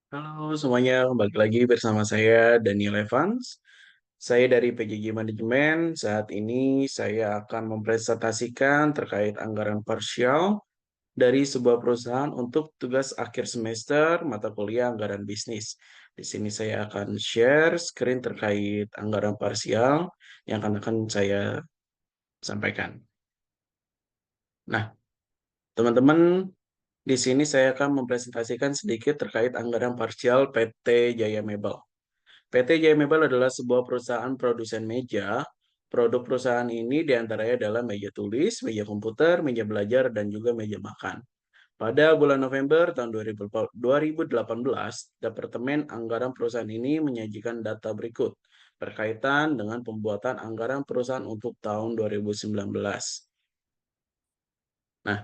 Halo semuanya, kembali lagi bersama saya Daniel Evans. Saya dari PJJ Manajemen. Saat ini saya akan mempresentasikan terkait anggaran parsial dari sebuah perusahaan untuk tugas akhir semester mata kuliah anggaran bisnis. Di sini saya akan share screen terkait anggaran parsial yang akan saya sampaikan. Nah, teman-teman, di sini saya akan mempresentasikan sedikit terkait anggaran parsial PT Jaya Mebel. PT Jaya Mebel adalah sebuah perusahaan produsen meja. Produk perusahaan ini diantaranya adalah meja tulis, meja komputer, meja belajar, dan juga meja makan. Pada bulan November tahun 2018, Departemen Anggaran perusahaan ini menyajikan data berikut berkaitan dengan pembuatan anggaran perusahaan untuk tahun 2019. Nah,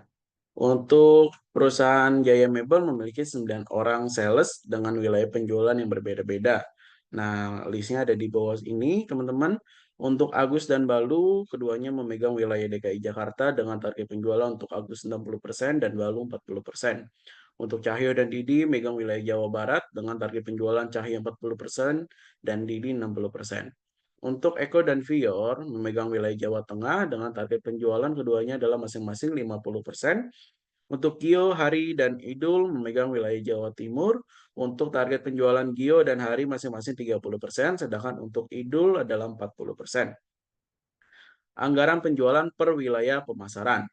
untuk perusahaan Jaya Mebel memiliki 9 orang sales dengan wilayah penjualan yang berbeda-beda. Nah, listnya ada di bawah ini, teman-teman. Untuk Agus dan Balu, keduanya memegang wilayah DKI Jakarta dengan target penjualan untuk Agus 60% dan Balu 40%. Untuk Cahyo dan Didi megang wilayah Jawa Barat dengan target penjualan Cahyo 40% dan Didi 60%. Untuk Eko dan Vior memegang wilayah Jawa Tengah dengan target penjualan keduanya adalah masing-masing 50%. Untuk Gio, Hari, dan Idul memegang wilayah Jawa Timur. Untuk target penjualan Gio dan Hari masing-masing 30%, sedangkan untuk Idul adalah 40%. Anggaran penjualan per wilayah pemasaran.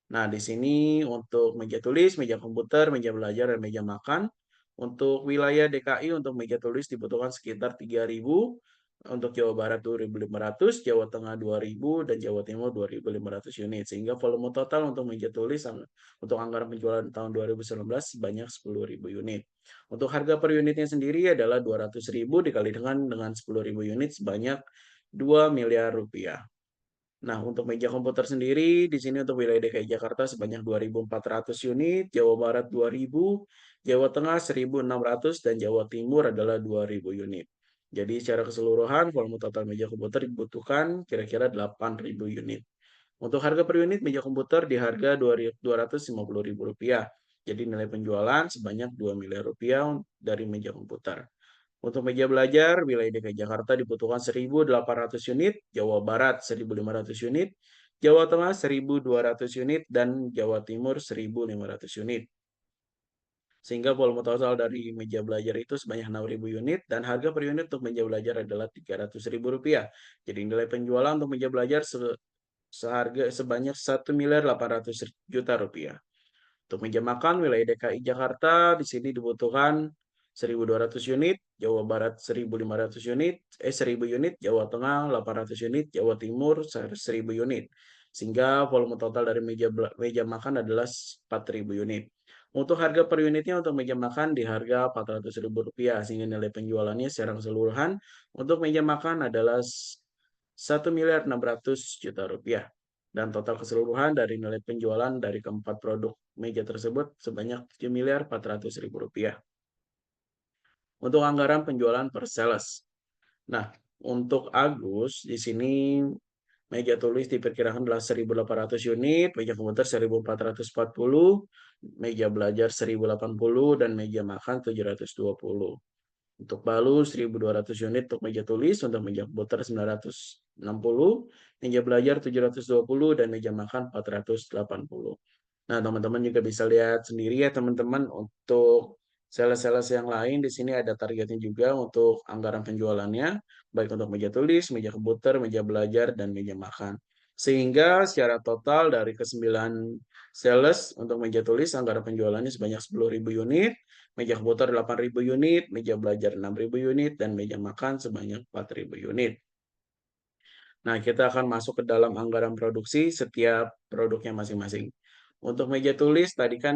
Nah, di sini untuk meja tulis, meja komputer, meja belajar, dan meja makan. Untuk wilayah DKI untuk meja tulis dibutuhkan sekitar 3.000. Untuk Jawa Barat 2.500, Jawa Tengah 2.000, dan Jawa Timur 2.500 unit. Sehingga volume total untuk meja tulis untuk anggaran penjualan tahun 2019 sebanyak 10.000 unit. Untuk harga per unitnya sendiri adalah 200.000 dikali dengan 10.000 unit sebanyak 2 miliar rupiah. Nah, untuk meja komputer sendiri, di sini untuk wilayah DKI Jakarta sebanyak 2.400 unit, Jawa Barat 2.000, Jawa Tengah 1.600, dan Jawa Timur adalah 2.000 unit. Jadi secara keseluruhan, volume total meja komputer dibutuhkan kira-kira 8.000 unit. Untuk harga per unit meja komputer di harga Rp250.000. Jadi nilai penjualan sebanyak 2 miliar rupiah dari meja komputer. Untuk meja belajar, wilayah DKI Jakarta dibutuhkan 1.800 unit, Jawa Barat 1.500 unit, Jawa Tengah 1.200 unit, dan Jawa Timur 1.500 unit. Sehingga volume total dari meja belajar itu sebanyak 6.000 unit, dan harga per unit untuk meja belajar adalah Rp300.000. Jadi nilai penjualan untuk meja belajar seharga sebanyak 1.800.000.000 rupiah. Untuk meja makan, wilayah DKI Jakarta di sini dibutuhkan 1.200 unit, Jawa Barat 1.500 unit, 1.000 unit, Jawa Tengah 800 unit, Jawa Timur 1.000 unit. Sehingga volume total dari meja makan adalah 4.000 unit. Untuk harga per unitnya untuk meja makan di harga Rp400.000, sehingga nilai penjualannya secara keseluruhan untuk meja makan adalah 1.600.000.000 rupiah. Dan total keseluruhan dari nilai penjualan dari keempat produk meja tersebut sebanyak Rp7.400.000. Untuk anggaran penjualan per sales. Nah, untuk Agus di sini meja tulis diperkirakan adalah 1.800 unit, meja komputer 1.440, meja belajar 1.080, dan meja makan 720. Untuk balu 1.200 unit untuk meja tulis, untuk meja komputer 960, meja belajar 720, dan meja makan 480. Nah, teman-teman juga bisa lihat sendiri ya teman-teman untuk sales-sales yang lain di sini ada targetnya juga untuk anggaran penjualannya baik untuk meja tulis, meja komputer, meja belajar, dan meja makan. Sehingga secara total dari ke-9 sales untuk meja tulis anggaran penjualannya sebanyak 10.000 unit, meja komputer 8.000 unit, meja belajar 6.000 unit, dan meja makan sebanyak 4.000 unit. Nah, kita akan masuk ke dalam anggaran produksi setiap produknya masing-masing. Untuk meja tulis, tadi kan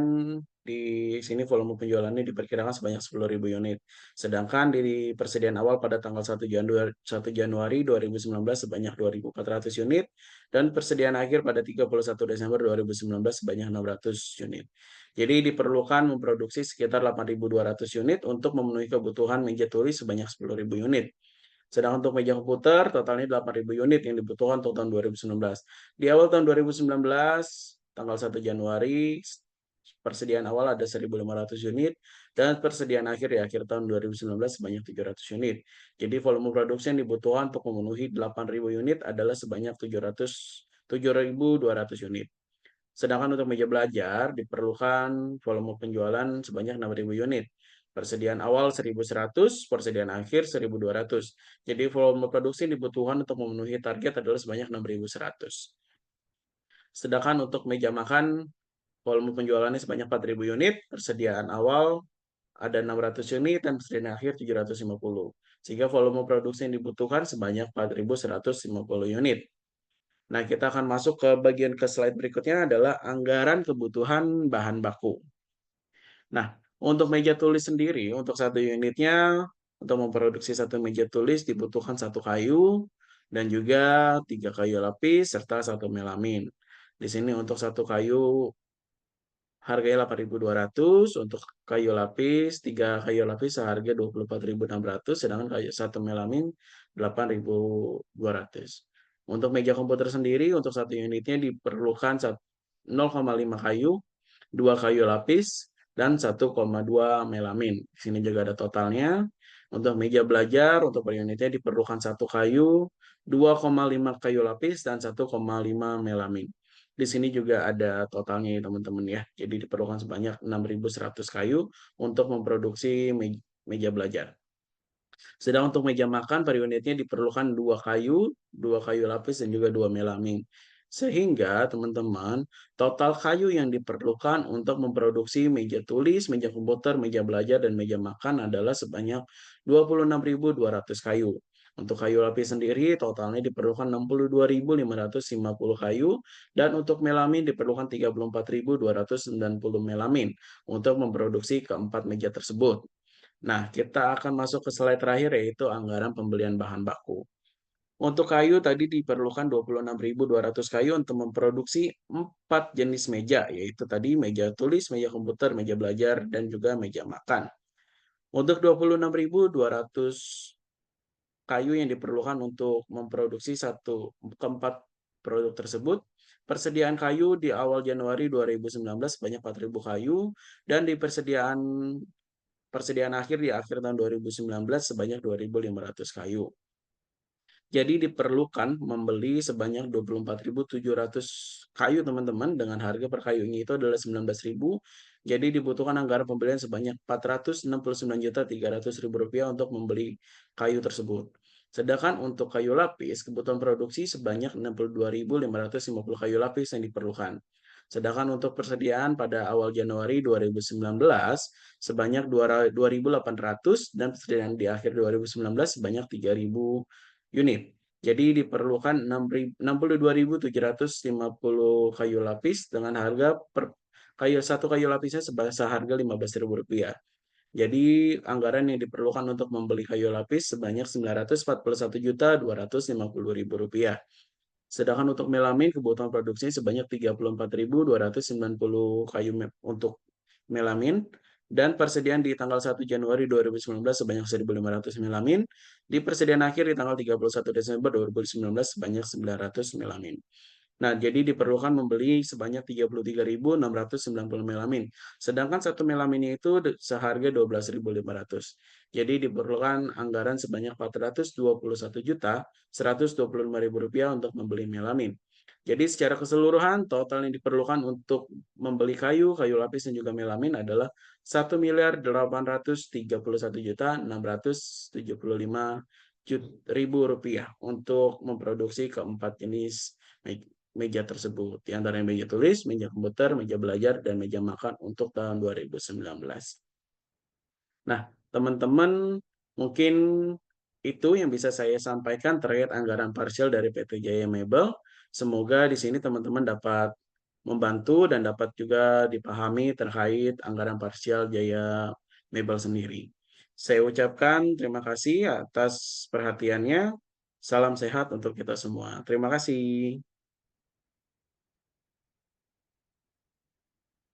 di sini volume penjualannya diperkirakan sebanyak 10.000 unit. Sedangkan di persediaan awal pada tanggal 1 Januari 2019 sebanyak 2.400 unit, dan persediaan akhir pada 31 Desember 2019 sebanyak 600 unit. Jadi diperlukan memproduksi sekitar 8.200 unit untuk memenuhi kebutuhan meja tulis sebanyak 10.000 unit. Sedangkan untuk meja komputer totalnya 8.000 unit yang dibutuhkan untuk tahun 2019. Di awal tahun 2019, tanggal 1 Januari, persediaan awal ada 1.500 unit dan persediaan akhir di akhir tahun 2019 sebanyak 700 unit. Jadi volume produksi yang dibutuhkan untuk memenuhi 8.000 unit adalah sebanyak 7.200 unit. Sedangkan untuk meja belajar diperlukan volume penjualan sebanyak 6.000 unit. Persediaan awal 1.100, persediaan akhir 1.200. Jadi volume produksi yang dibutuhkan untuk memenuhi target adalah sebanyak 6.100. Sedangkan untuk meja makan, volume penjualannya sebanyak 4.000 unit, persediaan awal ada 600 unit, dan persediaan akhir 750. Sehingga volume produksi yang dibutuhkan sebanyak 4.150 unit. Nah, kita akan masuk ke bagian ke slide berikutnya adalah anggaran kebutuhan bahan baku. Nah, untuk meja tulis sendiri, untuk satu unitnya, untuk memproduksi satu meja tulis dibutuhkan satu kayu, dan juga 3 kayu lapis, serta satu melamin. Di sini untuk satu kayu harganya 8.200, untuk kayu lapis, 3 kayu lapis seharga 24.600, sedangkan kayu satu melamin 8.200. Untuk meja komputer sendiri, untuk satu unitnya diperlukan 0,5 kayu, 2 kayu lapis, dan 1,2 melamin. Di sini juga ada totalnya. Untuk meja belajar, untuk per unitnya diperlukan 1 kayu, 2,5 kayu lapis, dan 1,5 melamin. Di sini juga ada totalnya ya teman-teman ya. Jadi diperlukan sebanyak 6.100 kayu untuk memproduksi meja belajar. Sedang untuk meja makan per unitnya diperlukan 2 kayu lapis, dan juga 2 melamin. Sehingga teman-teman, total kayu yang diperlukan untuk memproduksi meja tulis, meja komputer, meja belajar, dan meja makan adalah sebanyak 26.200 kayu. Untuk kayu lapis sendiri totalnya diperlukan 62.550 kayu, dan untuk melamin diperlukan 34.290 melamin untuk memproduksi keempat meja tersebut. Nah, kita akan masuk ke slide terakhir yaitu anggaran pembelian bahan baku. Untuk kayu tadi diperlukan 26.200 kayu untuk memproduksi 4 jenis meja, yaitu tadi meja tulis, meja komputer, meja belajar, dan juga meja makan. Untuk 26.200 kayu yang diperlukan untuk memproduksi keempat produk tersebut, persediaan kayu di awal Januari 2019 sebanyak 4.000 kayu, dan di persediaan akhir di akhir tahun 2019 sebanyak 2.500 kayu. Jadi diperlukan membeli sebanyak 24.700 kayu teman-teman, dengan harga per kayunya itu adalah 19.000. Jadi dibutuhkan anggaran pembelian sebanyak 469.300.000 rupiah untuk membeli kayu tersebut. Sedangkan untuk kayu lapis, kebutuhan produksi sebanyak 62.550 kayu lapis yang diperlukan. Sedangkan untuk persediaan pada awal Januari 2019 sebanyak 2.800, dan persediaan di akhir 2019 sebanyak 3.000 unit. Jadi diperlukan 62.750 kayu lapis dengan harga per satu kayu lapisnya seharga 15.000 rupiah. Jadi anggaran yang diperlukan untuk membeli kayu lapis sebanyak 941.250.000 rupiah. Sedangkan untuk melamin kebutuhan produksinya sebanyak 34.290 kayu untuk melamin, dan persediaan di tanggal 1 Januari 2019 sebanyak 1.500 melamin, di persediaan akhir di tanggal 31 Desember 2019 sebanyak 900 melamin. Nah, jadi diperlukan membeli sebanyak 33.690 melamin. Sedangkan satu melaminnya itu seharga 12.500. Jadi diperlukan anggaran sebanyak 421.125.000 rupiah untuk membeli melamin. Jadi secara keseluruhan total yang diperlukan untuk membeli kayu lapis, dan juga melamin adalah 1.831.675.000 rupiah untuk memproduksi keempat jenis meja tersebut. Di antaranya meja tulis, meja komputer, meja belajar, dan meja makan untuk tahun 2019. Nah, teman-teman, mungkin itu yang bisa saya sampaikan terkait anggaran parsial dari PT Jaya Mebel. Semoga di sini teman-teman dapat membantu dan dapat juga dipahami terkait anggaran parsial Jaya Mebel sendiri. Saya ucapkan terima kasih atas perhatiannya. Salam sehat untuk kita semua. Terima kasih.